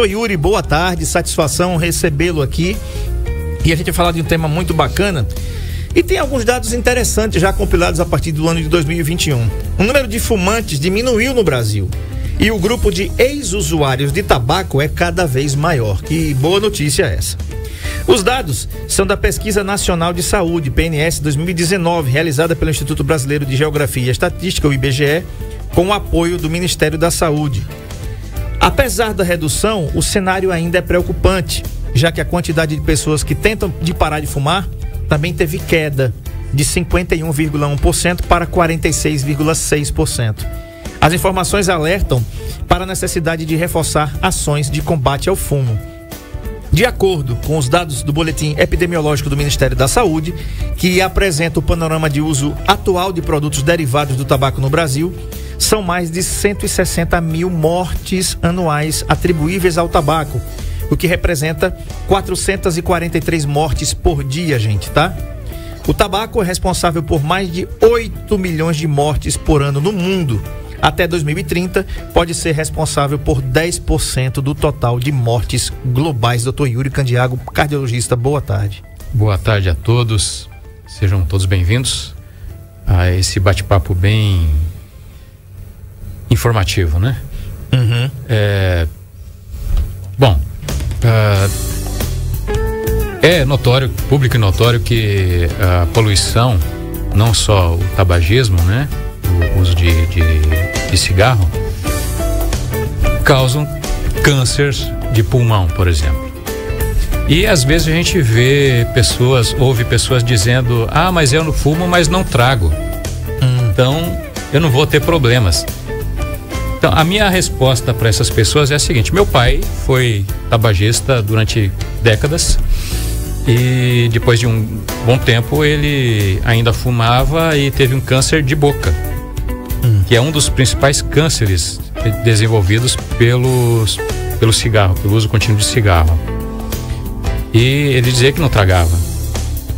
Oi, Yuri, boa tarde, satisfação recebê-lo aqui. E a gente vai falar de um tema muito bacana. E tem alguns dados interessantes já compilados a partir do ano de 2021. O número de fumantes diminuiu no Brasil. E o grupo de ex-usuários de tabaco é cada vez maior. Que boa notícia é essa. Os dados são da Pesquisa Nacional de Saúde, PNS 2019, realizada pelo Instituto Brasileiro de Geografia e Estatística, o IBGE, com o apoio do Ministério da Saúde. Apesar da redução, o cenário ainda é preocupante, já que a quantidade de pessoas que tentam de parar de fumar também teve queda de 51,1% para 46,6%. As informações alertam para a necessidade de reforçar ações de combate ao fumo. De acordo com os dados do Boletim Epidemiológico do Ministério da Saúde, que apresenta o panorama de uso atual de produtos derivados do tabaco no Brasil, são mais de 160 mil mortes anuais atribuíveis ao tabaco, o que representa 443 mortes por dia, gente, tá? O tabaco é responsável por mais de 8 milhões de mortes por ano no mundo. Até 2030, pode ser responsável por 10% do total de mortes globais. Dr. Yuri Candiago, cardiologista, boa tarde. Boa tarde a todos, sejam todos bem-vindos a esse bate-papo bem informativo, né? Uhum. É notório, público e notório, que a poluição, não só o tabagismo, né? O uso de cigarro, causam câncer de pulmão, por exemplo. E às vezes a gente ouve pessoas dizendo: ah, mas eu não fumo, mas não trago, então eu não vou ter problemas. Então a minha resposta para essas pessoas é a seguinte: meu pai foi tabagista durante décadas e depois de um bom tempo ele ainda fumava e teve um câncer de boca, que é um dos principais cânceres desenvolvidos pelo cigarro, pelo uso contínuo de cigarro. E ele dizia que não tragava,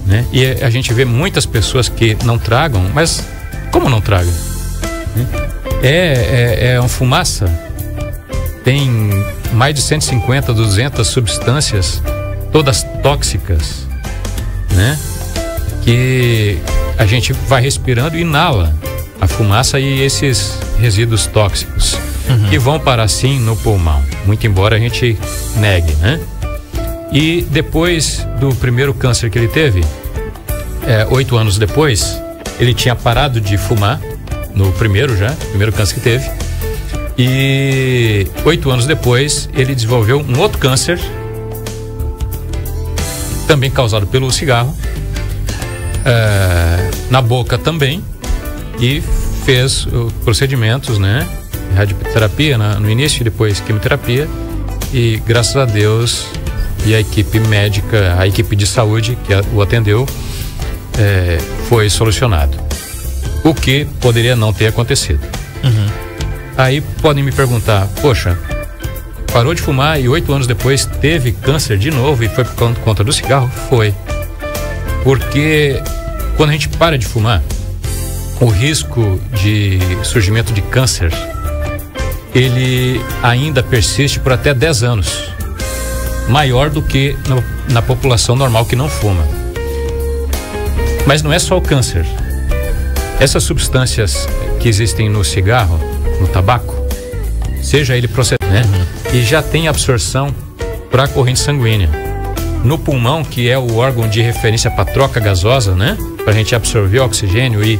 né? E a gente vê muitas pessoas que não tragam, mas como não traga? É uma fumaça, tem mais de 150, 200 substâncias, todas tóxicas, né? Que a gente vai respirando e inala a fumaça e esses resíduos tóxicos, que vão parar sim no pulmão, muito embora a gente negue, né? E depois do primeiro câncer que ele teve, 8 anos depois, ele tinha parado de fumar, no primeiro câncer que teve, e 8 anos depois ele desenvolveu um outro câncer, também causado pelo cigarro, na boca também, e fez procedimentos, né? Radioterapia no início e depois quimioterapia, e graças a Deus e a equipe médica, a equipe de saúde que o atendeu, foi solucionado, o que poderia não ter acontecido. Aí podem me perguntar: poxa, parou de fumar e 8 anos depois teve câncer de novo e foi por conta do cigarro? Foi porque quando a gente para de fumar, o risco de surgimento de câncer, ele ainda persiste por até 10 anos, maior do que na população normal que não fuma. Mas não é só o câncer. Essas substâncias que existem no cigarro, no tabaco, seja ele processado, né? E já tem absorção para a corrente sanguínea. No pulmão, que é o órgão de referência para troca gasosa, né? Para a gente absorver o oxigênio e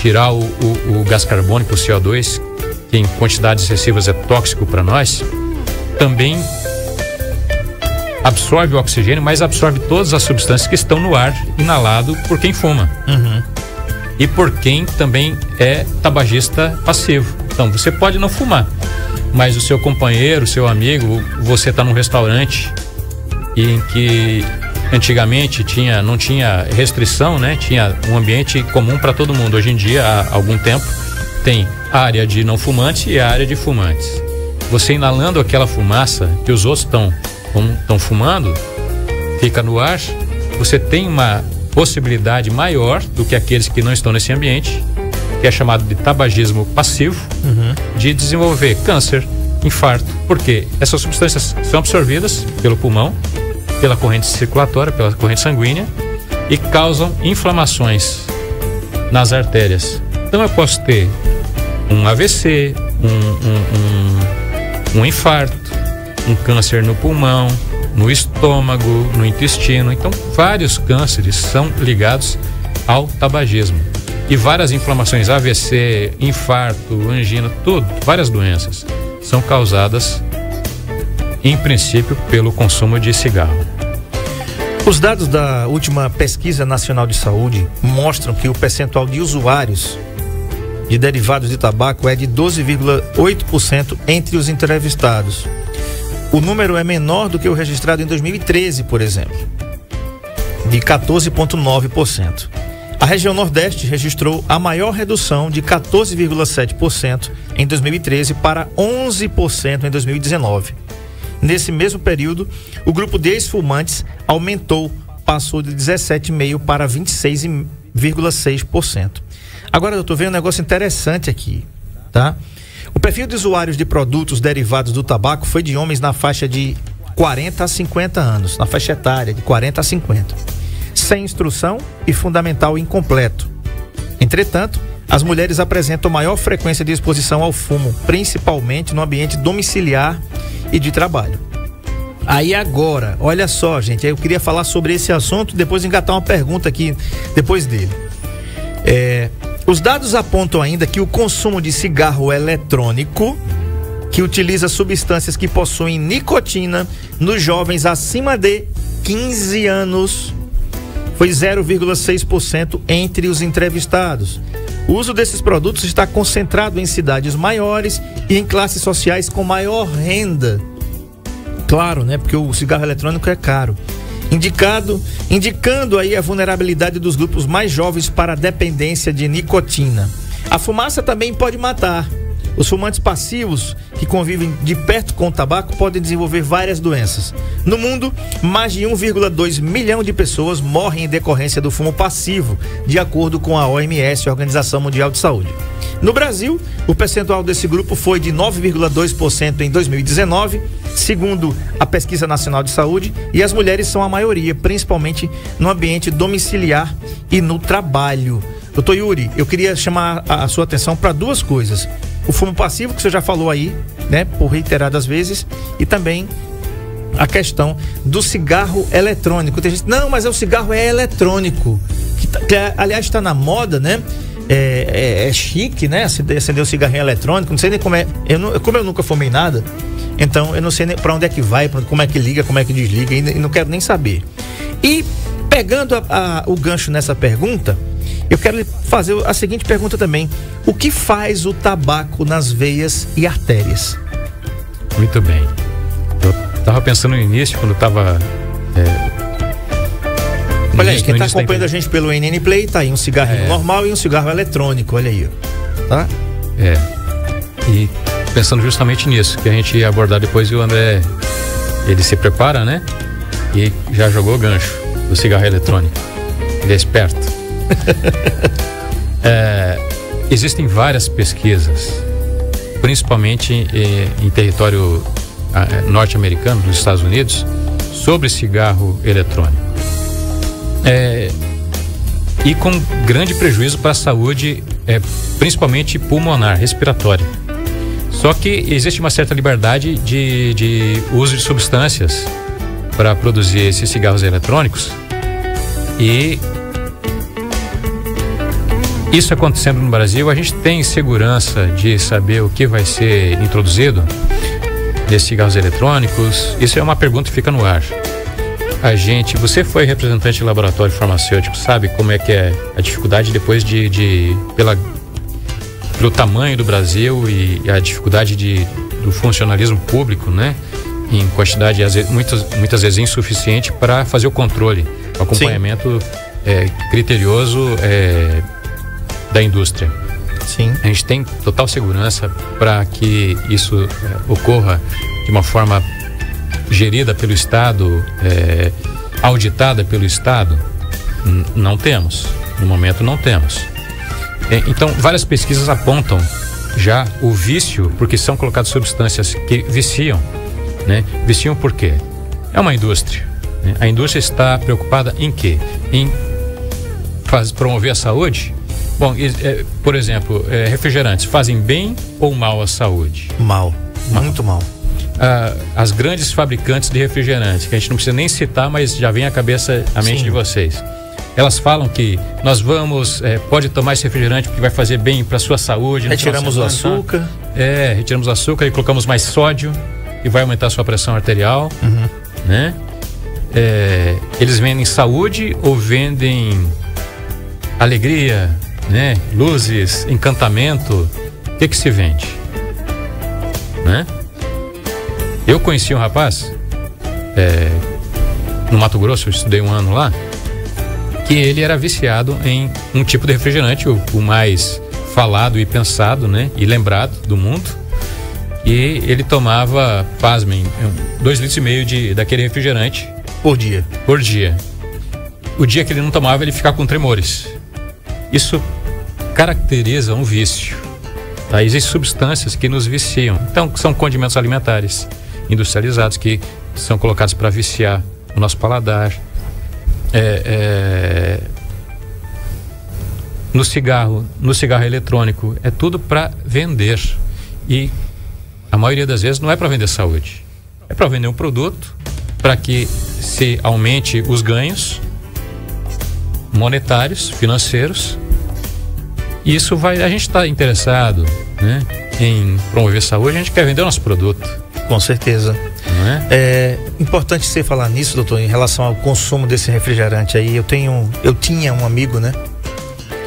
tirar o gás carbônico, o CO2, que em quantidades excessivas é tóxico para nós, também absorve o oxigênio, mas absorve todas as substâncias que estão no ar inalado por quem fuma. E por quem também é tabagista passivo. Então você pode não fumar, mas o seu companheiro, o seu amigo, você está num restaurante em que antigamente não tinha restrição, né? Tinha um ambiente comum para todo mundo. Hoje em dia, há algum tempo, tem a área de não fumantes e a área de fumantes. Você inalando aquela fumaça que os outros estão fumando, fica no ar, você tem uma possibilidade maior do que aqueles que não estão nesse ambiente, que é chamado de tabagismo passivo, de desenvolver câncer, infarto. Porque essas substâncias são absorvidas pelo pulmão, pela corrente circulatória, pela corrente sanguínea e causam inflamações nas artérias. Então eu posso ter um AVC, um infarto, um câncer no pulmão, no estômago, no intestino. Então vários cânceres são ligados ao tabagismo. E várias inflamações, AVC, infarto, angina, várias doenças são causadas, em princípio, pelo consumo de cigarro. Os dados da última Pesquisa Nacional de Saúde mostram que o percentual de usuários de derivados de tabaco é de 12,8% entre os entrevistados. O número é menor do que o registrado em 2013, por exemplo, de 14,9%. A região Nordeste registrou a maior redução de 14,7% em 2013 para 11% em 2019. Nesse mesmo período, o grupo de ex-fumantes aumentou, passou de 17,5% para 26,6%. Agora, doutor, veio um negócio interessante aqui, tá? O perfil de usuários de produtos derivados do tabaco foi de homens na faixa de 40 a 50 anos, na faixa etária de 40 a 50, sem instrução e fundamental incompleto. Entretanto, as mulheres apresentam maior frequência de exposição ao fumo, principalmente no ambiente domiciliar e de trabalho. Aí agora, olha só, gente, eu queria falar sobre esse assunto, depois engatar uma pergunta aqui depois dele. Os dados apontam ainda que o consumo de cigarro eletrônico, que utiliza substâncias que possuem nicotina, nos jovens acima de 15 anos, foi 0,6% entre os entrevistados. O uso desses produtos está concentrado em cidades maiores e em classes sociais com maior renda. Claro, né? Porque o cigarro eletrônico é caro. Indicando aí a vulnerabilidade dos grupos mais jovens para a dependência de nicotina. A fumaça também pode matar. Os fumantes passivos que convivem de perto com o tabaco podem desenvolver várias doenças. No mundo, mais de 1,2 milhão de pessoas morrem em decorrência do fumo passivo, de acordo com a OMS, a Organização Mundial de Saúde. No Brasil, o percentual desse grupo foi de 9,2% em 2019, segundo a Pesquisa Nacional de Saúde, e as mulheres são a maioria, principalmente no ambiente domiciliar e no trabalho. Doutor Yuri, eu queria chamar a sua atenção para duas coisas. O fumo passivo, que você já falou aí, né, por reiteradas vezes, e também a questão do cigarro eletrônico. Tem gente, não, mas o cigarro é eletrônico, que aliás está na moda, né? É chique, né? Acender o cigarrinho eletrônico, não sei nem como é. Como eu nunca fumei nada, então eu não sei nem para onde é que vai, como é que liga, como é que desliga, e não quero nem saber. E pegando o gancho nessa pergunta, eu quero lhe fazer a seguinte pergunta também: o que faz o tabaco nas veias e artérias? Muito bem. Eu estava pensando no início, quando estava... Olha aí, quem está acompanhando a gente pelo NN Play, tá aí um cigarrinho normal e um cigarro eletrônico, olha aí, tá? E pensando justamente nisso, que a gente ia abordar depois, e o André, ele se prepara, né? E já jogou o gancho do cigarro eletrônico. Ele é esperto. Existem várias pesquisas, principalmente em território norte-americano, nos Estados Unidos, sobre cigarro eletrônico. E com grande prejuízo para a saúde, principalmente pulmonar, respiratória. Só que existe uma certa liberdade de uso de substâncias para produzir esses cigarros eletrônicos, e isso acontecendo no Brasil, a gente tem segurança de saber o que vai ser introduzido nesses cigarros eletrônicos? Isso é uma pergunta que fica no ar. Você foi representante de laboratório farmacêutico, sabe como é que é a dificuldade depois pelo tamanho do Brasil e a dificuldade do funcionalismo público, né? Em quantidade, às vezes, muitas vezes insuficiente para fazer o controle, o acompanhamento criterioso da indústria. Sim. A gente tem total segurança para que isso ocorra de uma forma gerida pelo Estado, auditada pelo Estado? Não temos. No momento não temos. Então, várias pesquisas apontam já o vício, porque são colocadas substâncias que viciam, né? Viciam por quê? É uma indústria, né? A indústria está preocupada em quê? Em promover a saúde. Bom, por exemplo, refrigerantes fazem bem ou mal à saúde? Mal, muito mal. As grandes fabricantes de refrigerantes, que a gente não precisa nem citar, mas já vem à mente de vocês. Elas falam que nós pode tomar esse refrigerante porque vai fazer bem para a sua saúde. Retiramos o açúcar. Retiramos o açúcar e colocamos mais sódio, que vai aumentar a sua pressão arterial, né? Eles vendem saúde ou vendem alegria, né? Luzes, encantamento? O que se vende, né? Eu conheci um rapaz no Mato Grosso, eu estudei um ano lá, que ele era viciado em um tipo de refrigerante, o mais falado e pensado, né? E lembrado do mundo. E ele tomava, pasmem, 2,5 litros daquele refrigerante por dia. O dia que ele não tomava, ele ficava com tremores. Isso caracteriza um vício, tá? Existem substâncias que nos viciam. Então, são condimentos alimentares industrializados que são colocados para viciar o nosso paladar. No cigarro eletrônico, é tudo para vender. E a maioria das vezes não é para vender saúde, é para vender um produto para que se aumente os ganhos monetários, financeiros. E isso a gente está interessado, né, em promover saúde, a gente quer vender o nosso produto. Com certeza. Não é? É importante você falar nisso, doutor, em relação ao consumo desse refrigerante aí. Eu tinha um amigo, né?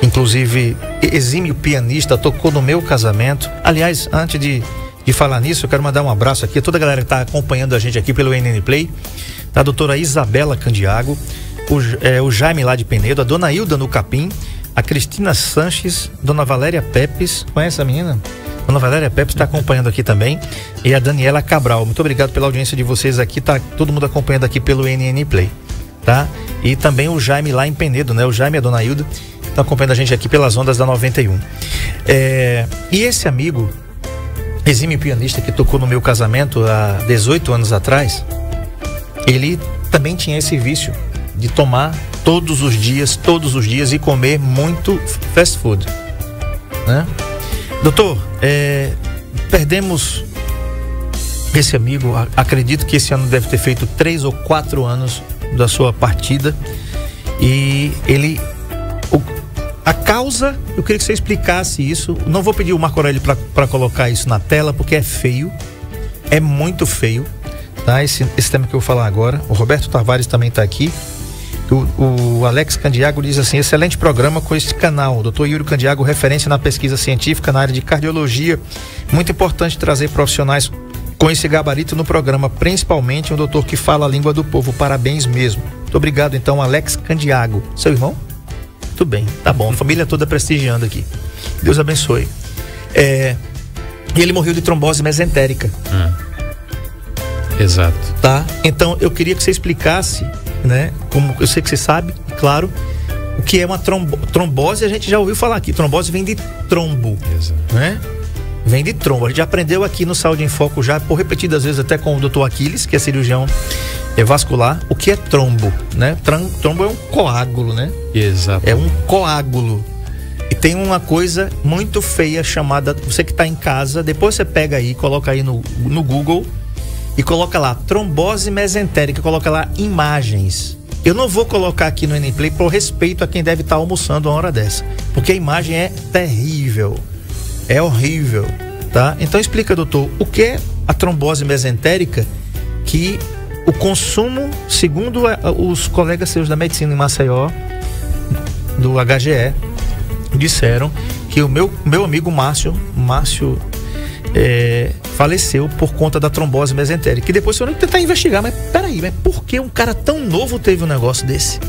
Inclusive, exímio pianista, tocou no meu casamento. Aliás, antes de falar nisso, eu quero mandar um abraço aqui a toda a galera que está acompanhando a gente aqui pelo NN Play. A doutora Isabela Candiago, o Jaime lá de Penedo, a dona Hilda no Capim, a Cristina Sanches, dona Valéria Pepes. Conhece a menina? Dona Valéria Pepes está acompanhando aqui também. E a Daniela Cabral. Muito obrigado pela audiência de vocês aqui. Tá todo mundo acompanhando aqui pelo NN Play, tá? E também o Jaime lá em Penedo, né? O Jaime e a dona Hilda estão acompanhando a gente aqui pelas ondas da 91. E esse amigo, exímio pianista que tocou no meu casamento há 18 anos atrás, ele também tinha esse vício de tomar todos os dias e comer muito fast food, né? Doutor, perdemos esse amigo. Acredito que esse ano deve ter feito 3 ou 4 anos da sua partida. E a causa, eu queria que você explicasse isso. Não vou pedir o Marco Aurélio para colocar isso na tela, porque é feio, é muito feio, tá? Esse tema que eu vou falar agora. O Roberto Tavares também está aqui. O Alex Candiago diz assim: excelente programa com esse canal. Dr. Yuri Candiago, referência na pesquisa científica na área de cardiologia. Muito importante trazer profissionais com esse gabarito no programa, principalmente um doutor que fala a língua do povo. Parabéns mesmo. Muito obrigado, então, Alex Candiago. Seu irmão? Tudo bem, tá bom. A família toda prestigiando aqui. Deus abençoe. E ele morreu de trombose mesentérica. Exato. Tá? Então, eu queria que você explicasse, né? Como eu sei que você sabe, claro, o que é uma trombose. A gente já ouviu falar aqui. Trombose vem de trombo. Exato. Né? Vem de trombo. A gente já aprendeu aqui no Saúde em Foco, já por repetidas vezes, até com o Dr. Aquiles, que é cirurgião vascular, o que é trombo, né? Trombo é um coágulo, né? Exato. É um coágulo. E tem uma coisa muito feia chamada, você que está em casa, depois você pega aí, coloca aí no Google e coloca lá trombose mesentérica, coloca lá imagens. Eu não vou colocar aqui no NN Play por respeito a quem deve estar almoçando uma hora dessa, porque a imagem é terrível, é horrível, tá? Então explica, doutor, o que é a trombose mesentérica, que o consumo, segundo os colegas seus da medicina em Maceió, do HGE, disseram que o meu amigo Márcio faleceu por conta da trombose mesentérica. E depois eu nem tentar investigar, mas peraí, mas por que um cara tão novo teve um negócio desse?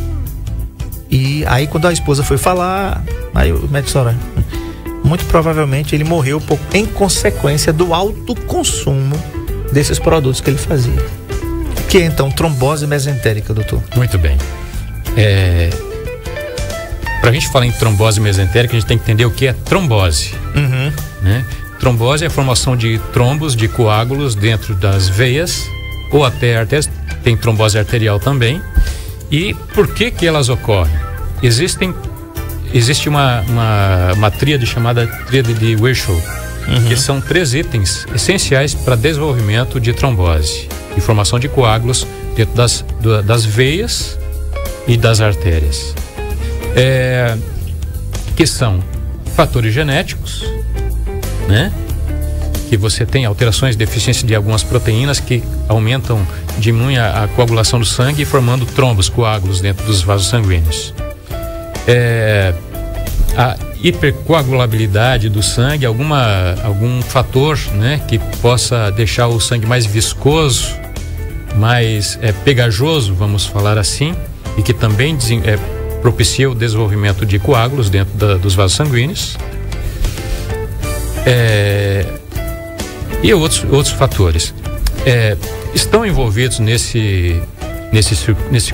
E aí quando a esposa foi falar, aí o médico disse: muito provavelmente ele morreu em consequência do alto consumo desses produtos que ele fazia. O que é então trombose mesentérica, doutor? Muito bem. Pra gente falar em trombose mesentérica, a gente tem que entender o que é trombose. Uhum. Né? trombose é a formação de trombos, de coágulos dentro das veias ou até artérias. Tem trombose arterial também. E por que elas ocorrem? Existe uma tríade chamada tríade de Virchow, que são 3 itens essenciais para desenvolvimento de trombose e formação de coágulos dentro das veias e das artérias. Que são fatores genéticos, né? Que você tem alterações, deficiência de algumas proteínas que diminuem a coagulação do sangue, formando trombos, coágulos dentro dos vasos sanguíneos. A hipercoagulabilidade do sangue, algum fator, né, que possa deixar o sangue mais viscoso, mais pegajoso, vamos falar assim, e que também propicia o desenvolvimento de coágulos dentro dos vasos sanguíneos. E outros fatores estão envolvidos nesse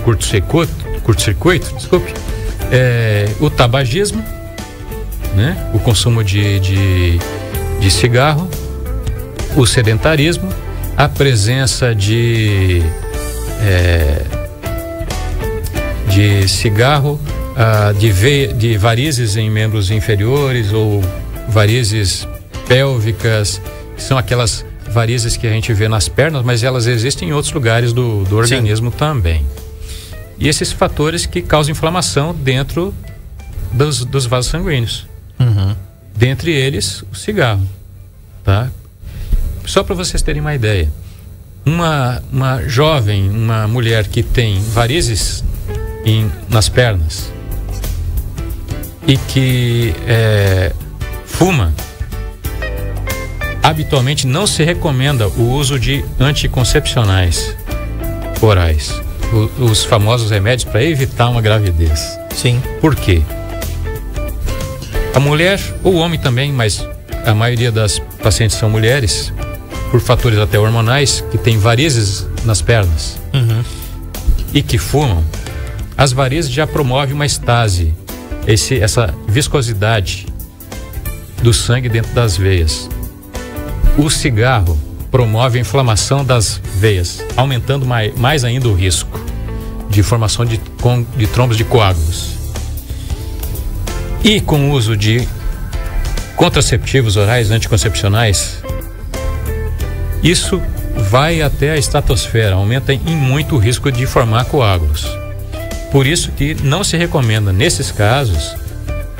curto-circuito, desculpe, o tabagismo, né? O consumo de cigarro, o sedentarismo, a presença de cigarro, de varizes em membros inferiores ou varizes pélvicas, que são aquelas varizes que a gente vê nas pernas, mas elas existem em outros lugares do organismo também. E esses fatores que causam inflamação dentro dos vasos sanguíneos. Dentre eles, o cigarro, tá? Só para vocês terem uma ideia, uma jovem, uma mulher que tem varizes nas pernas e que fuma, habitualmente não se recomenda o uso de anticoncepcionais orais, os famosos remédios para evitar uma gravidez. Sim. Por quê? A mulher, ou o homem também, mas a maioria das pacientes são mulheres, por fatores até hormonais, que tem varizes nas pernas e que fumam. As varizes já promovem uma estase, essa viscosidade do sangue dentro das veias. O cigarro promove a inflamação das veias, aumentando mais ainda o risco de formação de trombos de coágulos. E com o uso de contraceptivos orais, anticoncepcionais, isso vai até a estratosfera, aumenta em muito o risco de formar coágulos. Por isso que não se recomenda, nesses casos,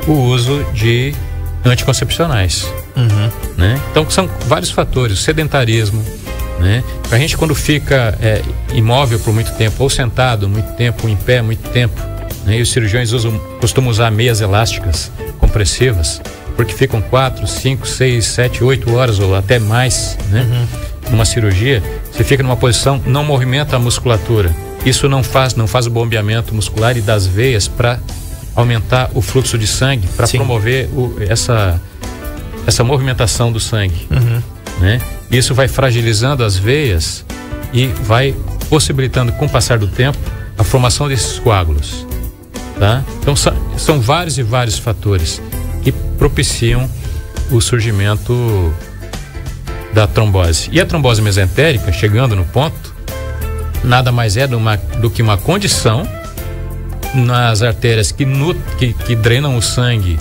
o uso de anticoncepcionais. Né? Então são vários fatores, o sedentarismo, né? A gente, quando fica imóvel por muito tempo, ou sentado muito tempo, em pé muito tempo, né? E os cirurgiões costumam usar meias elásticas compressivas, porque ficam 4, 5, 6, 7, 8 horas ou até mais, né? Numa cirurgia, você fica numa posição, não movimenta a musculatura. Isso não faz o bombeamento muscular e das veias para aumentar o fluxo de sangue, para promover essa movimentação do sangue, né? Isso vai fragilizando as veias e vai possibilitando, com o passar do tempo, a formação desses coágulos, tá? Então são vários e vários fatores que propiciam o surgimento da trombose. E a trombose mesentérica, chegando no ponto, nada mais é do que uma condição nas artérias que drenam o sangue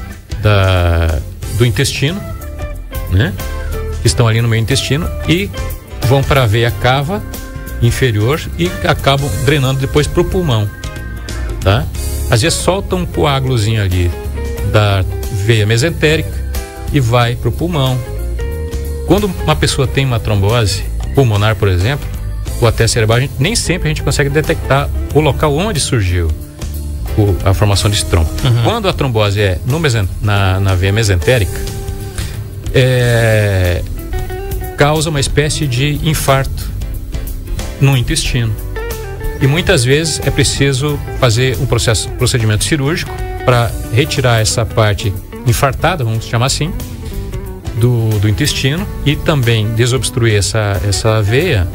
do intestino, né? Que estão ali no meio do intestino e vão para a veia cava inferior e acabam drenando depois para o pulmão, tá? Às vezes solta um coágulozinho ali da veia mesentérica e vai para o pulmão. Quando uma pessoa tem uma trombose pulmonar, por exemplo, ou até cerebral, nem sempre a gente consegue detectar o local onde surgiu a formação desse trombo. Quando a trombose é na veia mesentérica, causa uma espécie de infarto no intestino. E muitas vezes é preciso fazer um procedimento cirúrgico para retirar essa parte infartada, vamos chamar assim, do intestino, e também desobstruir essa veia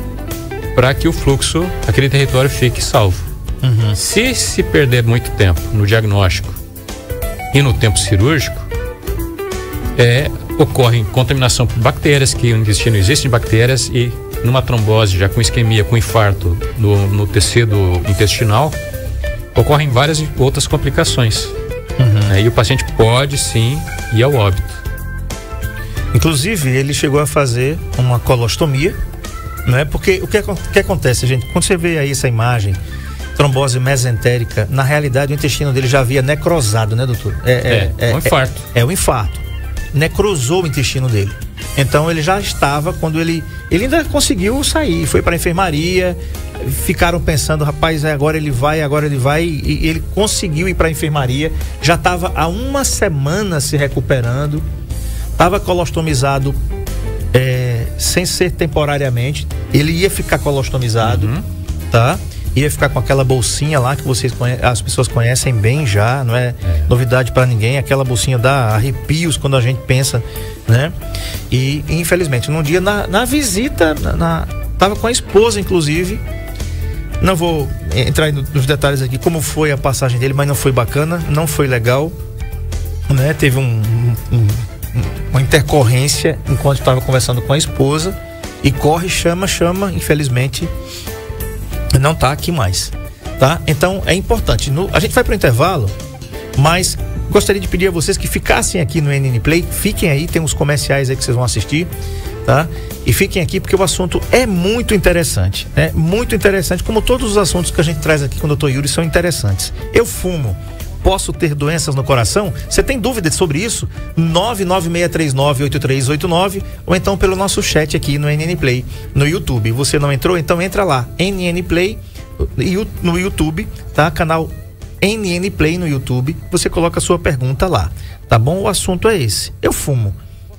para que o fluxo, aquele território, fique salvo. Se perder muito tempo no diagnóstico e no tempo cirúrgico, ocorre contaminação por bactérias, que no intestino existem bactérias, e numa trombose, já com isquemia, com infarto no tecido intestinal, ocorrem várias outras complicações. E o paciente pode sim ir ao óbito. Inclusive, ele chegou a fazer uma colostomia, né? Porque o que acontece, gente? Quando você vê aí essa imagem, trombose mesentérica, na realidade o intestino dele já havia necrosado, né, doutor? Um infarto. É um infarto. Necrosou o intestino dele. Então ele já estava, quando ele ainda conseguiu sair, foi para a enfermaria, ficaram pensando, rapaz, agora ele vai, e ele conseguiu ir para a enfermaria, já estava há uma semana se recuperando, estava colostomizado, sem ser temporariamente, ele ia ficar colostomizado, tá? Ia ficar com aquela bolsinha lá que as pessoas conhecem bem já, não é novidade para ninguém. Aquela bolsinha dá arrepios quando a gente pensa, né? E infelizmente, num dia na visita, tava com a esposa, inclusive. Não vou entrar nos detalhes aqui como foi a passagem dele, mas não foi bacana, não foi legal, né? Teve uma intercorrência enquanto estava conversando com a esposa, e corre, chama, infelizmente não tá aqui mais, tá? Então é importante, a gente vai pro intervalo, mas gostaria de pedir a vocês que ficassem aqui no NN Play, fiquem aí, tem uns comerciais aí que vocês vão assistir, tá? E fiquem aqui porque o assunto é muito interessante, né? Muito interessante, como todos os assuntos que a gente traz aqui com o Dr. Yuri são interessantes. Eu fumo, posso ter doenças no coração? Você tem dúvidas sobre isso? 996398389 ou então pelo nosso chat aqui no NN Play, no YouTube. Você não entrou? Então entra lá, NN Play no YouTube, tá? Canal NN Play no YouTube. Você coloca a sua pergunta lá, tá bom? O assunto é esse. Eu fumo,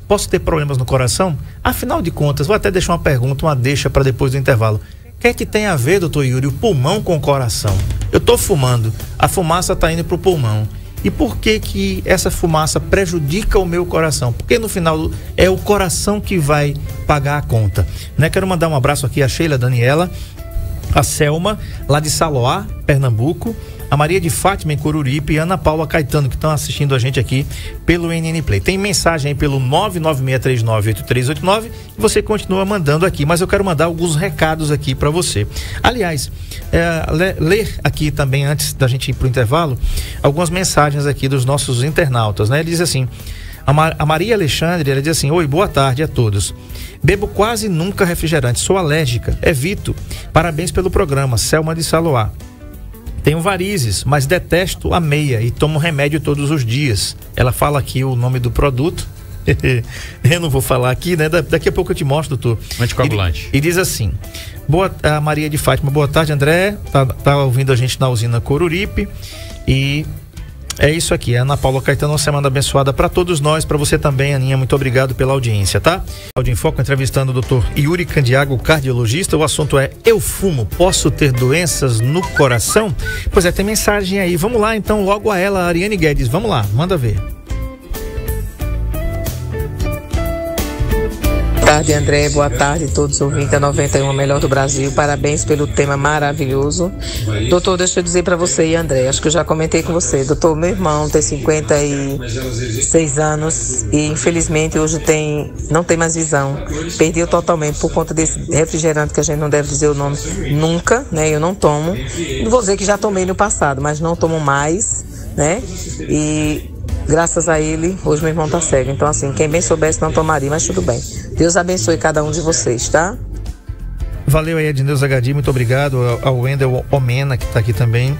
posso ter problemas no coração? Afinal de contas, vou até deixar uma pergunta, uma deixa para depois do intervalo. O que é que tem a ver, doutor Yuri, o pulmão com o coração? Eu tô fumando, a fumaça tá indo pro pulmão. E por que essa fumaça prejudica o meu coração? Porque no final é o coração que vai pagar a conta, né? Quero mandar um abraço aqui a Sheila, a Daniela, a Selma, lá de Saloá, Pernambuco, a Maria de Fátima em Coruripe e a Ana Paula Caetano, que estão assistindo a gente aqui pelo NN Play. Tem mensagem aí pelo 996398389 e você continua mandando aqui, mas eu quero mandar alguns recados aqui para você. Aliás, ler aqui também, antes da gente ir pro intervalo, algumas mensagens aqui dos nossos internautas, né? Ele diz assim, a Maria Alexandre, ela diz assim: oi, boa tarde a todos. Bebo quase nunca refrigerante, sou alérgica, evito. Parabéns pelo programa, Selma de Saloá. Tenho varizes, mas detesto a meia e tomo remédio todos os dias. Ela fala aqui o nome do produto. Eu não vou falar aqui, né? Daqui a pouco eu te mostro, doutor. Anticoagulante. E diz assim: a Maria de Fátima, boa tarde, André. Tá ouvindo a gente na usina Coruripe. E é isso aqui, Ana Paula Caetano, uma semana abençoada para todos nós, para você também, Aninha, muito obrigado pela audiência, tá? Áudio em Foco, entrevistando o Dr. Yuri Candiago, cardiologista. O assunto é: eu fumo, posso ter doenças no coração? Pois é, tem mensagem aí, vamos lá então, logo a ela, a Ariane Guedes, vamos lá, manda ver. Boa tarde, André. Boa tarde a todos os ouvintes da 91 Melhor do Brasil. Parabéns pelo tema maravilhoso. Doutor, deixa eu dizer para você e André, acho que eu já comentei com você. Doutor, meu irmão tem 56 anos e infelizmente hoje não tem mais visão. Perdeu totalmente por conta desse refrigerante que a gente não deve dizer o nome nunca, né? Eu não tomo. Não vou dizer que já tomei no passado, mas não tomo mais, né? E graças a ele, hoje meu irmão tá cego. Então, assim, quem bem soubesse não tomaria, mas tudo bem. Deus abençoe cada um de vocês, tá? Valeu aí, Edneuza Gadi, muito obrigado. Ao Wendel Omena, que tá aqui também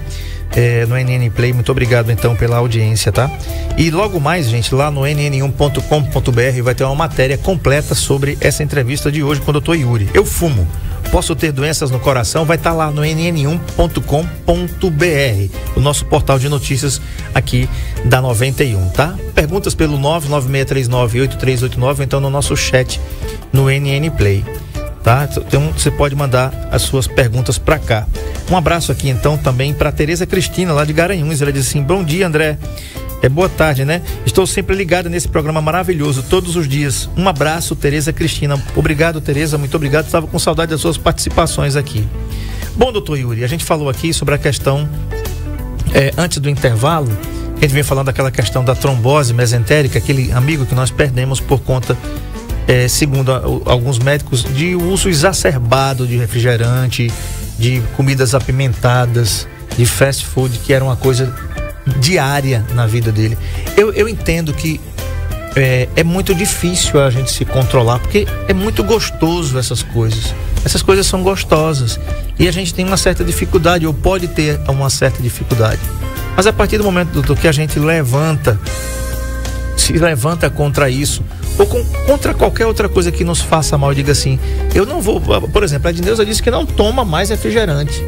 no NN Play, muito obrigado então pela audiência, tá? E logo mais, gente, lá no nn1.com.br vai ter uma matéria completa sobre essa entrevista de hoje com o Dr. Yuri. Eu fumo, posso ter doenças no coração? Vai estar lá no nn1.com.br, o nosso portal de notícias aqui da 91, tá? Perguntas pelo 996398389, então no nosso chat no NN Play, tá? Então você pode mandar as suas perguntas para cá. Um abraço aqui então também para Tereza Cristina, lá de Garanhuns. Ela diz assim: bom dia, André. Boa tarde, né? Estou sempre ligada nesse programa maravilhoso, todos os dias. Um abraço, Tereza Cristina. Obrigado, Tereza, muito obrigado. Estava com saudade das suas participações aqui. Bom, doutor Yuri, a gente falou aqui sobre a questão, antes do intervalo, A gente vem falando daquela questão da trombose mesentérica, aquele amigo que nós perdemos por conta, segundo alguns médicos, de uso exacerbado de refrigerante, de comidas apimentadas, de fast food, que era uma coisa diária na vida dele. Eu entendo que é muito difícil a gente se controlar, porque é muito gostoso essas coisas. Essas coisas são gostosas e a gente tem uma certa dificuldade, ou pode ter uma certa dificuldade. Mas a partir do momento, doutor, que a gente se levanta contra isso, ou contra qualquer outra coisa que nos faça mal, diga assim, eu não vou, por exemplo, a Edneuza disse que não toma mais refrigerante.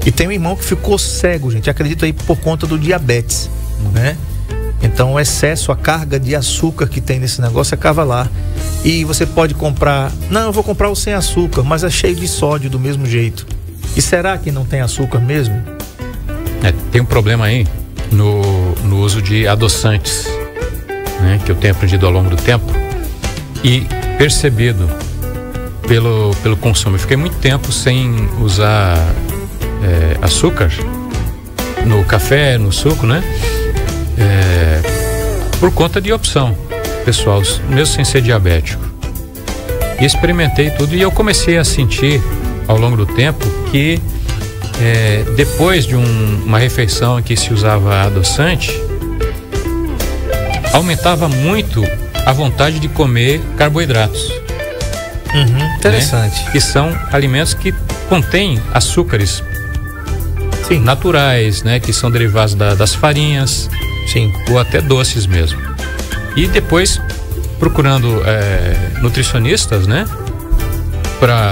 E tem um irmão que ficou cego, gente, acredito aí, por conta do diabetes, né? Então o excesso, a carga de açúcar que tem nesse negócio acaba lá. E você pode comprar, não, eu vou comprar o sem açúcar, mas é cheio de sódio do mesmo jeito. E será que não tem açúcar mesmo? Tem um problema aí no uso de adoçantes, né, que eu tenho aprendido ao longo do tempo e percebido pelo consumo. Eu fiquei muito tempo sem usar açúcar no café, no suco, né? Por conta de opção pessoal, mesmo sem ser diabético. E experimentei tudo e eu comecei a sentir ao longo do tempo que depois de uma refeição em que se usava adoçante, aumentava muito a vontade de comer carboidratos. Interessante. Né? Que são alimentos que contêm açúcares naturais, né? Que são derivados das farinhas. Sim. Ou até doces mesmo. E depois procurando nutricionistas, né?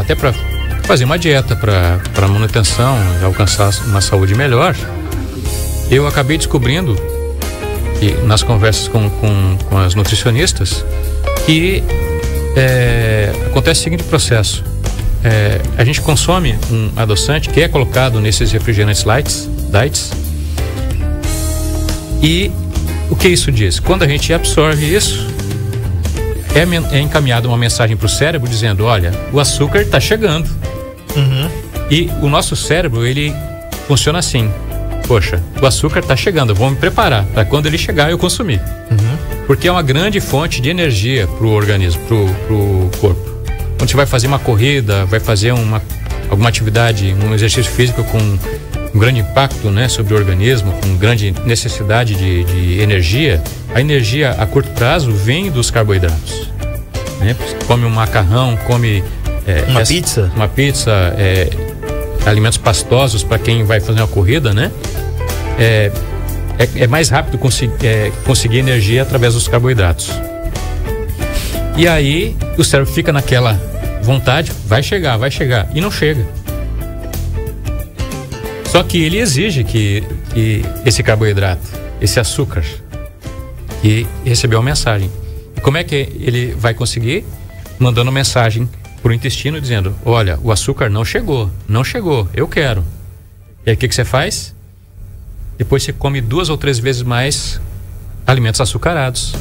Até para fazer uma dieta para manutenção, alcançar uma saúde melhor. Eu acabei descobrindo, e nas conversas com as nutricionistas, que acontece o seguinte processo. A gente consome um adoçante que é colocado nesses refrigerantes diets. E o que isso diz? Quando a gente absorve isso, é encaminhada uma mensagem para o cérebro dizendo, olha, o açúcar está chegando. E o nosso cérebro, ele funciona assim, poxa, o açúcar está chegando, eu vou me preparar para quando ele chegar eu consumir. Porque é uma grande fonte de energia para o organismo, para o corpo. Quando você vai fazer uma corrida, vai fazer alguma atividade, um exercício físico com um grande impacto, né, sobre o organismo, com grande necessidade de energia, a energia a curto prazo vem dos carboidratos, né? Come um macarrão, come uma pizza, alimentos pastosos para quem vai fazer uma corrida, né? É mais rápido conseguir energia através dos carboidratos. E aí o cérebro fica naquela vontade, vai chegar, e não chega. Só que ele exige que esse carboidrato, esse açúcar, que recebeu a mensagem. E como é que ele vai conseguir? Mandando mensagem para o intestino dizendo, olha, o açúcar não chegou, eu quero. E aí o que você faz? Depois você come 2 ou 3 vezes mais alimentos açucarados,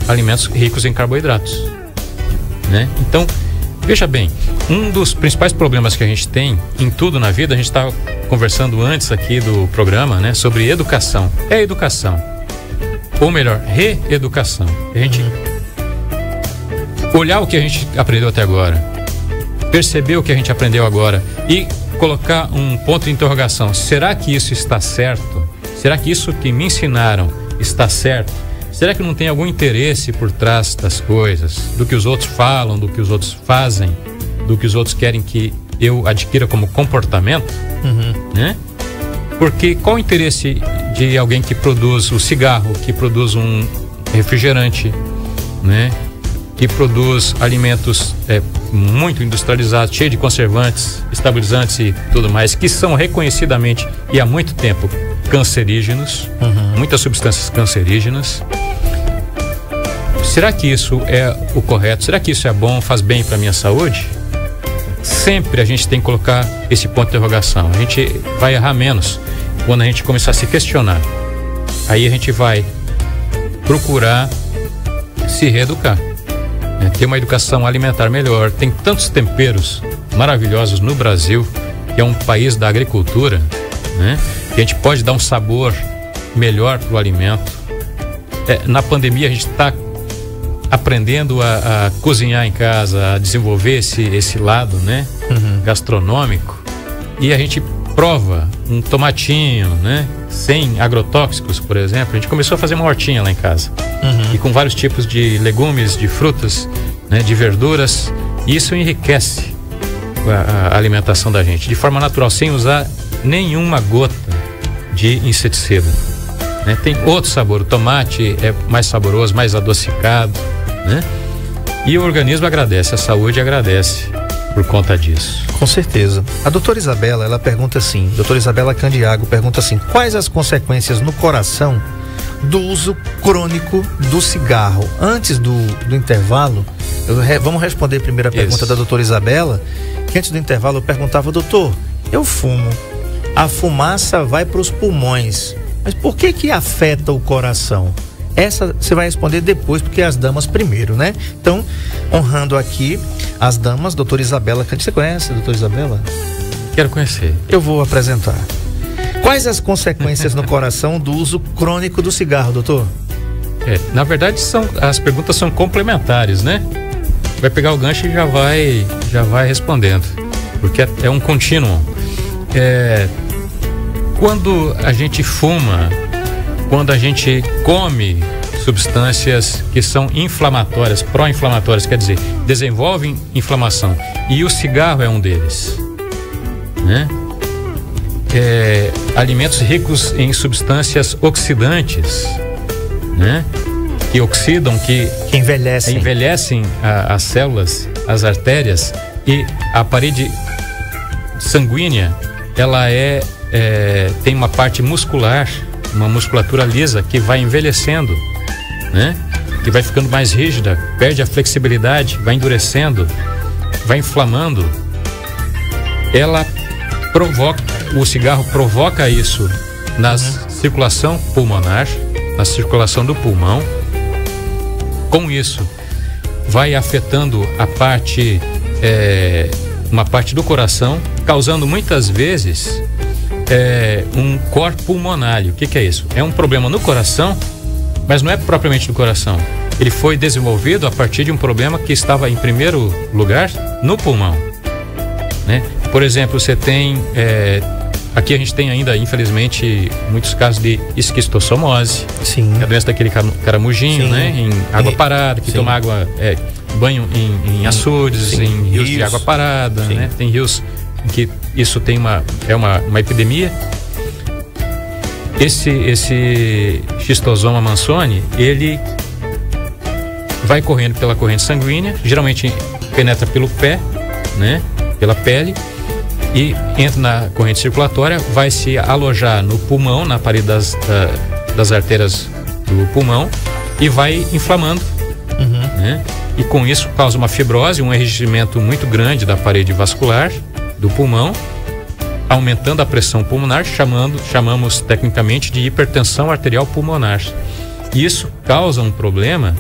alimentos ricos em carboidratos, né? Então, veja bem, um dos principais problemas que a gente tem em tudo na vida, a gente estava conversando antes aqui do programa, né, sobre educação. É educação, ou melhor, reeducação. A gente olhar o que a gente aprendeu até agora, perceber o que a gente aprendeu agora e colocar um ponto de interrogação. Será que isso está certo? Será que isso que me ensinaram está certo? Será que não tem algum interesse por trás das coisas? Do que os outros falam, do que os outros fazem, do que os outros querem que eu adquira como comportamento? Né? Porque qual o interesse de alguém que produz o cigarro, que produz um refrigerante, né? Que produz alimentos muito industrializados, cheios de conservantes, estabilizantes e tudo mais, que são reconhecidamente e há muito tempo cancerígenos, muitas substâncias cancerígenas. Será que isso é o correto? Será que isso é bom, faz bem para a minha saúde? Sempre a gente tem que colocar esse ponto de interrogação. A gente vai errar menos quando a gente começar a se questionar. Aí a gente vai procurar se reeducar, ter uma educação alimentar melhor. Tem tantos temperos maravilhosos no Brasil, que é um país da agricultura, né? Que a gente pode dar um sabor melhor para o alimento. Na pandemia a gente está aprendendo a cozinhar em casa, a desenvolver esse lado, né? Gastronômico. E a gente prova um tomatinho, né? Sem agrotóxicos, por exemplo. A gente começou a fazer uma hortinha lá em casa. E com vários tipos de legumes, de frutas, né? De verduras. E isso enriquece a alimentação da gente de forma natural, sem usar nenhuma gota de inseticida, né? Tem outro sabor. O tomate é mais saboroso, mais adocicado, né? E o organismo agradece, a saúde agradece por conta disso. Com certeza. A doutora Isabela, ela pergunta assim, doutora Isabela Candiago pergunta assim: quais as consequências no coração do uso crônico do cigarro? Antes do intervalo, vamos responder a primeira pergunta da doutora Isabela, que antes do intervalo eu perguntava: doutor, eu fumo, a fumaça vai para os pulmões, mas por que afeta o coração? Essa você vai responder depois, porque as damas primeiro, né? Então, honrando aqui as damas, doutora Isabela. Você conhece a doutora Isabela? Quero conhecer. Eu vou apresentar. Quais as consequências no coração do uso crônico do cigarro, doutor? Na verdade, as perguntas são complementares, né? Vai pegar o gancho e já vai respondendo, porque é um contínuo. Quando a gente fuma, quando a gente come substâncias que são inflamatórias, pró-inflamatórias, quer dizer, desenvolvem inflamação, e o cigarro é um deles, né? Alimentos ricos em substâncias oxidantes, né? Que oxidam, que envelhecem as células, as artérias, e a parede sanguínea, ela tem uma parte muscular, uma musculatura lisa que vai envelhecendo, né? Que vai ficando mais rígida, perde a flexibilidade, vai endurecendo, vai inflamando. O cigarro provoca isso na circulação pulmonar, na circulação do pulmão. Com isso, vai afetando uma parte do coração, causando muitas vezes um cor pulmonário. O que é isso? É um problema no coração, mas não é propriamente do coração. Ele foi desenvolvido a partir de um problema que estava em primeiro lugar no pulmão, né? Por exemplo, você tem aqui a gente tem ainda, infelizmente, muitos casos de esquistossomose. Sim. É a doença daquele caramujinho, sim, né? Em água parada, que sim, toma água, banho em açudes, sim, em rios de água parada, sim, né? Tem rios em que isso tem uma epidemia. Esse Schistosoma mannsoni, ele vai correndo pela corrente sanguínea, geralmente penetra pelo pé, né? Pela pele, e entra na corrente circulatória, vai se alojar no pulmão, na parede das artérias do pulmão, e vai inflamando, né? E com isso causa uma fibrose, um enrijecimento muito grande da parede vascular do pulmão, aumentando a pressão pulmonar, chamamos tecnicamente de hipertensão arterial pulmonar. E isso causa um problema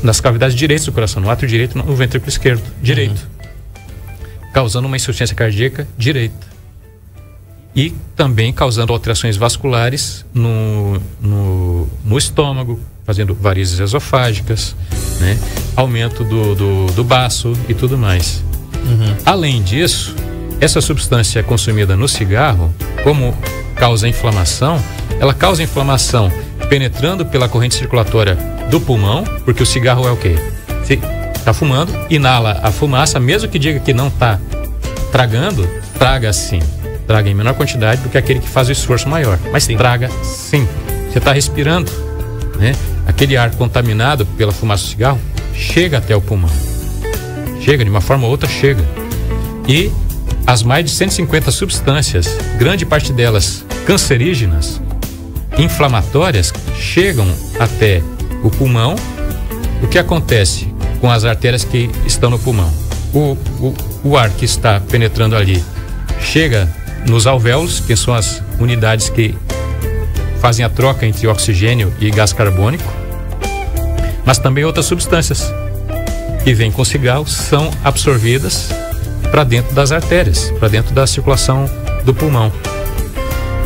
nas cavidades direitas do coração, no átrio direito, no ventrículo esquerdo direito, causando uma insuficiência cardíaca direita, e também causando alterações vasculares no estômago, fazendo varizes esofágicas, né? Aumento do baço e tudo mais. Além disso, essa substância consumida no cigarro, como causa inflamação, ela causa inflamação penetrando pela corrente circulatória do pulmão, porque o cigarro é o quê? Você está fumando, inala a fumaça, mesmo que diga que não está tragando, traga sim. Traga em menor quantidade do que aquele que faz o esforço maior, mas sim, traga sim. Você está respirando, né? Aquele ar contaminado pela fumaça do cigarro chega até o pulmão. Chega, de uma forma ou outra chega. E as mais de 150 substâncias, grande parte delas cancerígenas, inflamatórias, chegam até o pulmão. O que acontece com as artérias que estão no pulmão? O ar que está penetrando ali chega nos alvéolos, que são as unidades que fazem a troca entre oxigênio e gás carbônico, mas também outras substâncias que vêm com o cigarro são absorvidas para dentro das artérias, para dentro da circulação do pulmão.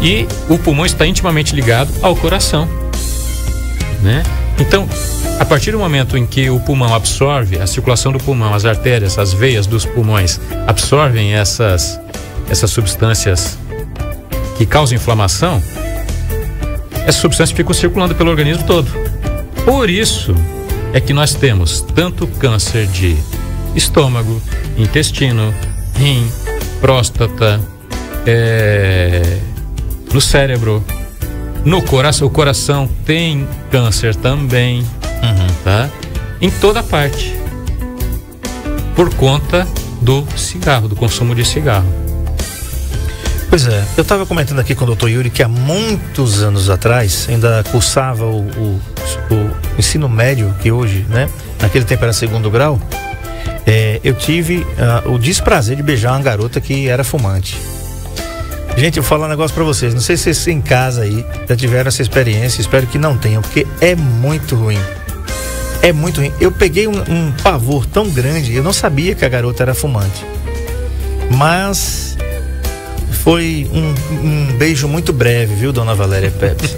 E o pulmão está intimamente ligado ao coração, né? Então, a partir do momento em que o pulmão absorve, a circulação do pulmão, as artérias, as veias dos pulmões absorvem essas substâncias que causam inflamação, essas substâncias ficam circulando pelo organismo todo. Por isso é que nós temos tanto câncer de estômago, intestino, rim, próstata, no cérebro, no coração. O coração tem câncer também, tá? Em toda parte, por conta do cigarro, do consumo de cigarro. Pois é, eu estava comentando aqui com o Dr. Yuri que há muitos anos atrás ainda cursava o ensino médio, que hoje, né, naquele tempo era 2º grau. Eu tive o desprazer de beijar uma garota que era fumante. Gente, eu vou falar um negócio pra vocês. Não sei se vocês em casa aí já tiveram essa experiência. Espero que não tenham, porque é muito ruim. É muito ruim. Eu peguei um pavor tão grande. Eu não sabia que a garota era fumante. Mas foi um beijo muito breve, viu, dona Valéria Pepes?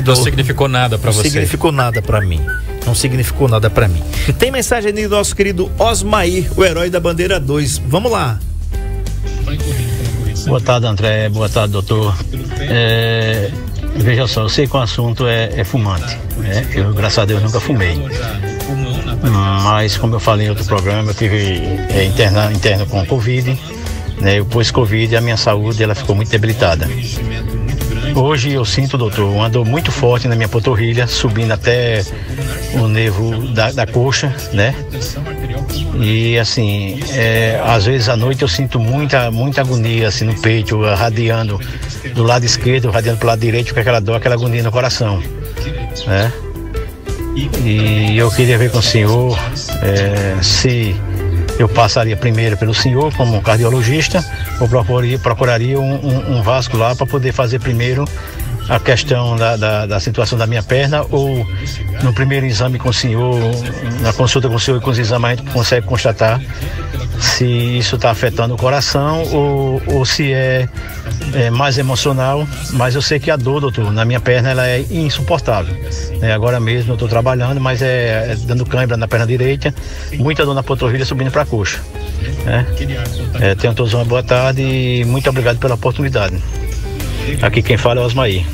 Não significou nada pra você. Não significou nada pra mim. Não significou nada pra mim. Tem mensagem aí do nosso querido Osmair, o herói da bandeira 2. Vamos lá. Boa tarde, André. Boa tarde, doutor. Veja só, eu sei que o assunto é fumante, né? Eu, graças a Deus, nunca fumei. Mas, como eu falei em outro programa, eu tive interno com Covid, né? Eu pós-Covid, a minha saúde ela ficou muito debilitada. Hoje eu sinto, doutor, uma dor muito forte na minha panturrilha, subindo até o nervo da coxa, né? E assim, às vezes à noite eu sinto muita agonia assim no peito, radiando do lado esquerdo, radiando pro lado direito, com aquela dor, aquela agonia no coração, né? E eu queria ver com o senhor se eu passaria primeiro pelo senhor como cardiologista ou procuraria um vascular para poder fazer primeiro a questão da situação da minha perna, ou no primeiro exame com o senhor, na consulta com o senhor e com os exames a gente consegue constatar se isso está afetando o coração ou se é mais emocional. Mas eu sei que a dor, doutor, na minha perna ela é insuportável. Agora mesmo eu estou trabalhando, mas dando cãibra na perna direita, muita dor na panturrilha subindo para a coxa. Tenham todos uma boa tarde e muito obrigado pela oportunidade. Aqui quem fala é o Osmair.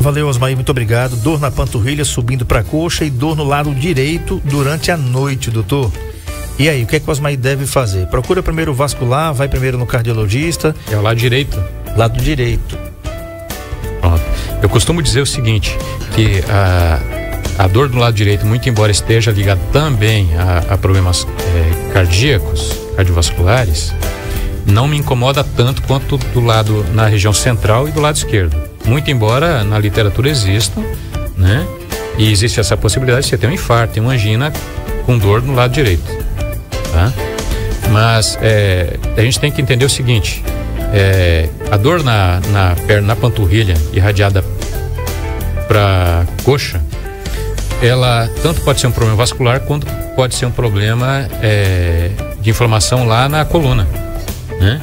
Valeu, Osmair, muito obrigado. Dor na panturrilha subindo para a coxa e dor no lado direito durante a noite, doutor. E aí, o que é que o Osmair deve fazer? Procura primeiro o vascular, vai primeiro no cardiologista. É o lado direito? Lado direito. Pronto. Eu costumo dizer o seguinte, que a dor do lado direito, muito embora esteja ligada também a problemas cardíacos, cardiovasculares, não me incomoda tanto quanto do lado na região central e do lado esquerdo. Muito embora na literatura exista, né? E existe essa possibilidade de você ter um infarto, uma angina com dor no lado direito, tá? Mas a gente tem que entender o seguinte, a dor na perna, na panturrilha, irradiada para coxa, ela tanto pode ser um problema vascular quanto pode ser um problema de inflamação lá na coluna, né?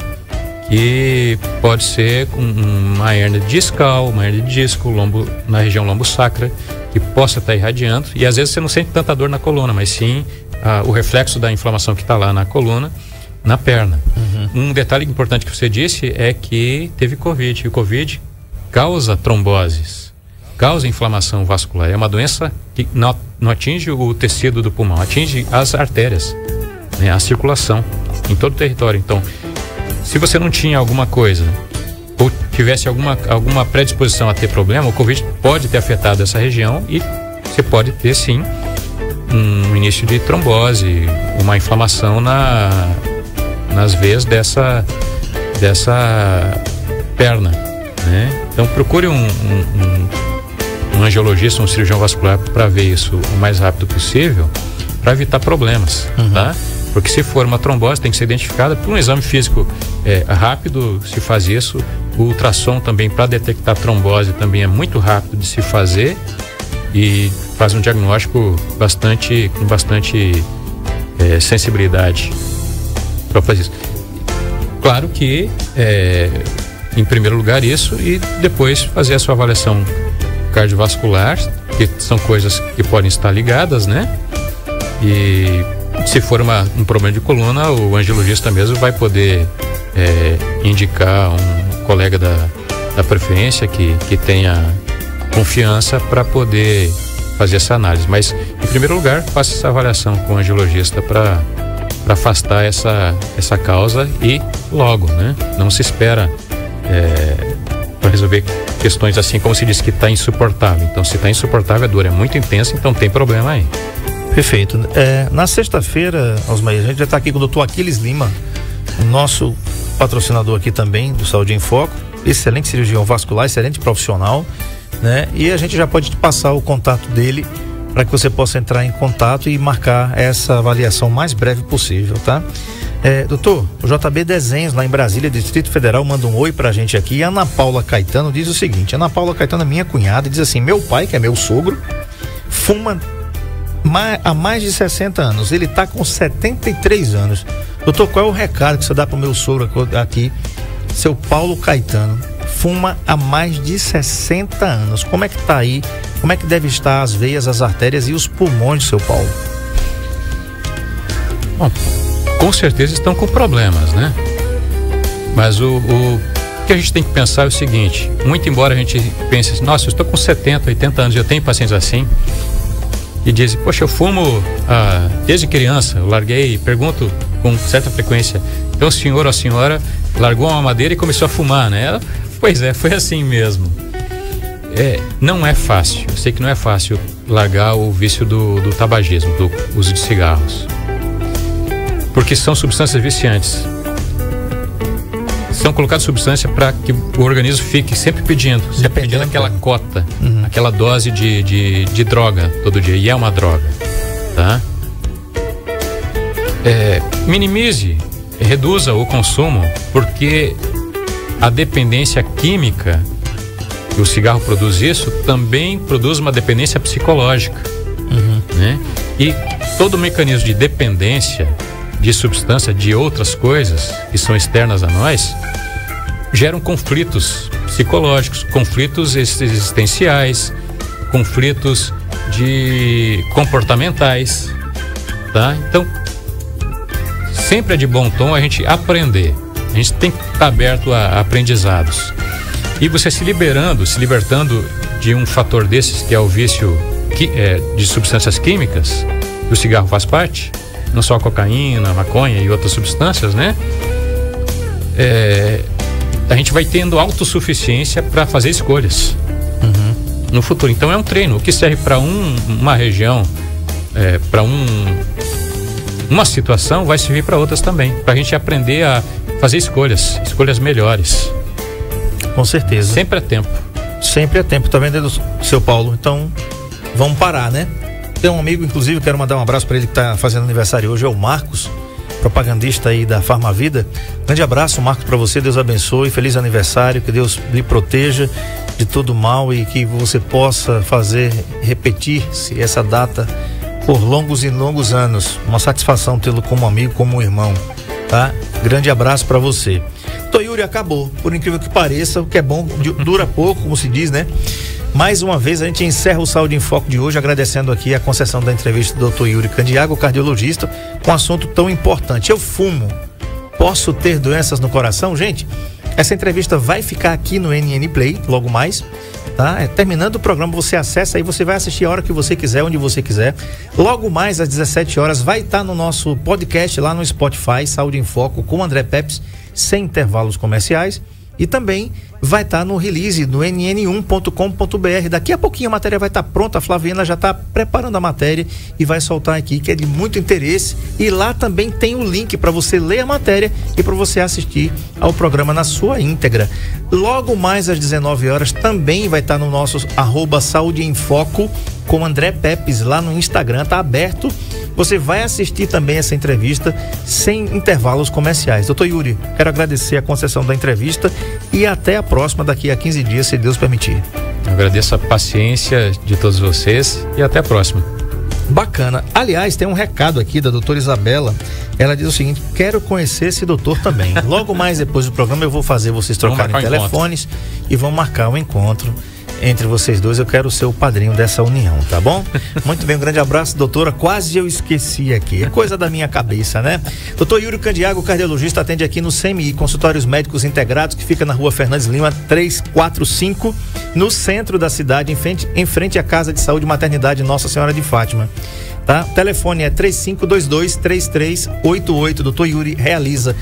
Que pode ser uma hérnia discal, uma hérnia de disco, na região lombo-sacra, que possa estar irradiando, e às vezes você não sente tanta dor na coluna, mas sim o reflexo da inflamação que está lá na coluna, na perna. Um detalhe importante que você disse é que teve Covid, e o Covid causa tromboses, causa inflamação vascular. É uma doença que não atinge o tecido do pulmão, atinge as artérias, né, a circulação em todo o território. Então, se você não tinha alguma coisa ou tivesse alguma predisposição a ter problema, o Covid pode ter afetado essa região e você pode ter sim um início de trombose, uma inflamação nas veias dessa perna, né? Então procure um angiologista, um cirurgião vascular para ver isso o mais rápido possível, para evitar problemas, tá? Porque se for uma trombose, tem que ser identificada por um exame físico rápido, se faz isso. O ultrassom também, para detectar trombose, também é muito rápido de se fazer e faz um diagnóstico com bastante sensibilidade para fazer isso. Claro que em primeiro lugar isso, e depois fazer a sua avaliação cardiovascular, que são coisas que podem estar ligadas, né? E se for um problema de coluna, o angiologista mesmo vai poder indicar um colega da preferência que tenha confiança para poder fazer essa análise. Mas, em primeiro lugar, faça essa avaliação com o angiologista para afastar essa causa e logo, né? Não se espera para resolver questões assim, como se diz que está insuportável. Então, se está insuportável, a dor é muito intensa, então tem problema aí. Perfeito. Na sexta-feira, Osmair, a gente já está aqui com o Dr. Aquiles Lima, nosso patrocinador aqui também do Saúde em Foco, excelente cirurgião vascular, excelente profissional, né? E a gente já pode te passar o contato dele para que você possa entrar em contato e marcar essa avaliação mais breve possível, tá? Doutor, o JB Desenhos lá em Brasília, Distrito Federal, manda um oi pra gente aqui. E a Ana Paula Caetano diz o seguinte: Ana Paula Caetano é minha cunhada e diz assim: meu pai, que é meu sogro, fuma há mais de 60 anos, ele tá com 73 anos. Doutor, qual é o recado que você dá pro meu sogro aqui, seu Paulo Caetano? Fuma há mais de 60 anos. Como é que tá aí? Como é que deve estar as veias, as artérias e os pulmões do seu Paulo? Bom, com certeza estão com problemas, né? Mas o que a gente tem que pensar é o seguinte: muito embora a gente pense assim, nossa, eu estou com 70, 80 anos, eu tenho pacientes assim, e dizem, poxa, eu fumo desde criança, eu larguei, pergunto com certa frequência, então o senhor ou a senhora largou uma madeira e começou a fumar, né? Pois é, foi assim mesmo. Não é fácil, eu sei que não é fácil largar o vício do tabagismo, do uso de cigarros, porque são substâncias viciantes. São colocadas substâncias para que o organismo fique sempre pedindo aquela cota, aquela dose de droga todo dia, e é uma droga, tá? Minimize, reduza o consumo, porque a dependência química que o cigarro produz, isso também produz uma dependência psicológica, né? E todo o mecanismo de dependência de substância, de outras coisas que são externas a nós, geram conflitos psicológicos, conflitos existenciais, conflitos comportamentais, tá? Então, sempre é de bom tom a gente aprender. A gente tem que estar aberto a aprendizados. E você se libertando de um fator desses, que é o vício de substâncias químicas, que o cigarro faz parte, não só a cocaína, a maconha e outras substâncias, né? A gente vai tendo autossuficiência para fazer escolhas no futuro. Então é um treino. O que serve para uma região, para uma situação, vai servir para outras também, para a gente aprender a fazer escolhas melhores. Com certeza. Sempre é tempo. Sempre é tempo, tá vendo, seu Paulo? Então, vamos parar, né? Tem um amigo, inclusive, quero mandar um abraço para ele que tá fazendo aniversário hoje, é o Marcos, propagandista aí da Farmavida. Grande abraço, Marcos, para você, Deus abençoe, feliz aniversário, que Deus lhe proteja de todo mal e que você possa repetir-se essa data por longos e longos anos. Uma satisfação tê-lo como amigo, como irmão, tá? Grande abraço para você. Yuri, acabou, por incrível que pareça, o que é bom dura pouco, como se diz, né? Mais uma vez a gente encerra o Saúde em Foco de hoje, agradecendo aqui a concessão da entrevista do Dr. Yuri Candiago, cardiologista, com um assunto tão importante. Eu fumo, posso ter doenças no coração? Gente, essa entrevista vai ficar aqui no NN Play, logo mais, tá? Terminando o programa, você acessa aí, você vai assistir a hora que você quiser, onde você quiser. Logo mais às 17 horas vai estar no nosso podcast lá no Spotify, Saúde em Foco, com o André Pepes, sem intervalos comerciais, e também vai estar no release no nn1.com.br. Daqui a pouquinho a matéria vai estar pronta, a Flaviana já está preparando a matéria e vai soltar aqui, que é de muito interesse, e lá também tem o link para você ler a matéria e para você assistir ao programa na sua íntegra. Logo mais às 19 horas também vai estar no nosso @Saúde em Foco com André Pepes lá no Instagram, tá aberto. Você vai assistir também essa entrevista sem intervalos comerciais. Doutor Yuri, quero agradecer a concessão da entrevista e até a próxima daqui a 15 dias, se Deus permitir. Eu agradeço a paciência de todos vocês e até a próxima. Bacana. Aliás, tem um recado aqui da doutora Isabela, Ela diz o seguinte: quero conhecer esse doutor também. Logo mais depois do programa eu vou fazer vocês trocarem telefones e vão marcar um encontro entre vocês dois. Eu quero ser o padrinho dessa união, tá bom? Muito bem, um grande abraço, doutora. Quase eu esqueci aqui, é coisa da minha cabeça, né? Doutor Yuri Candiago, cardiologista, atende aqui no CMI, Consultórios Médicos Integrados, que fica na Rua Fernandes Lima 345, no centro da cidade, em frente à Casa de Saúde e Maternidade Nossa Senhora de Fátima. Tá? O telefone é 3522-3388. Doutor Yuri realiza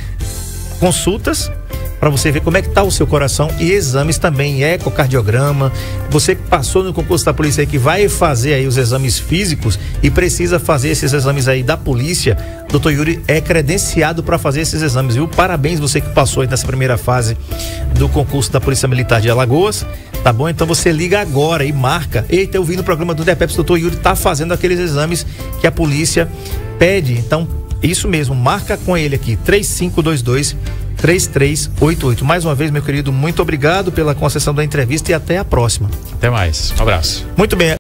consultas para você ver como é que tá o seu coração e exames também, ecocardiograma. Você que passou no concurso da polícia aí, que vai fazer aí os exames físicos e precisa fazer esses exames aí da polícia, doutor Yuri é credenciado para fazer esses exames, viu? Parabéns você que passou aí nessa primeira fase do concurso da Polícia Militar de Alagoas, tá bom? Então você liga agora e marca. Eita, eu vi no programa do DEPEPS, doutor Yuri tá fazendo aqueles exames que a polícia pede. Então, isso mesmo, marca com ele aqui, 3522-3388. Mais uma vez, meu querido, muito obrigado pela concessão da entrevista e até a próxima. Até mais. Um abraço. Muito bem.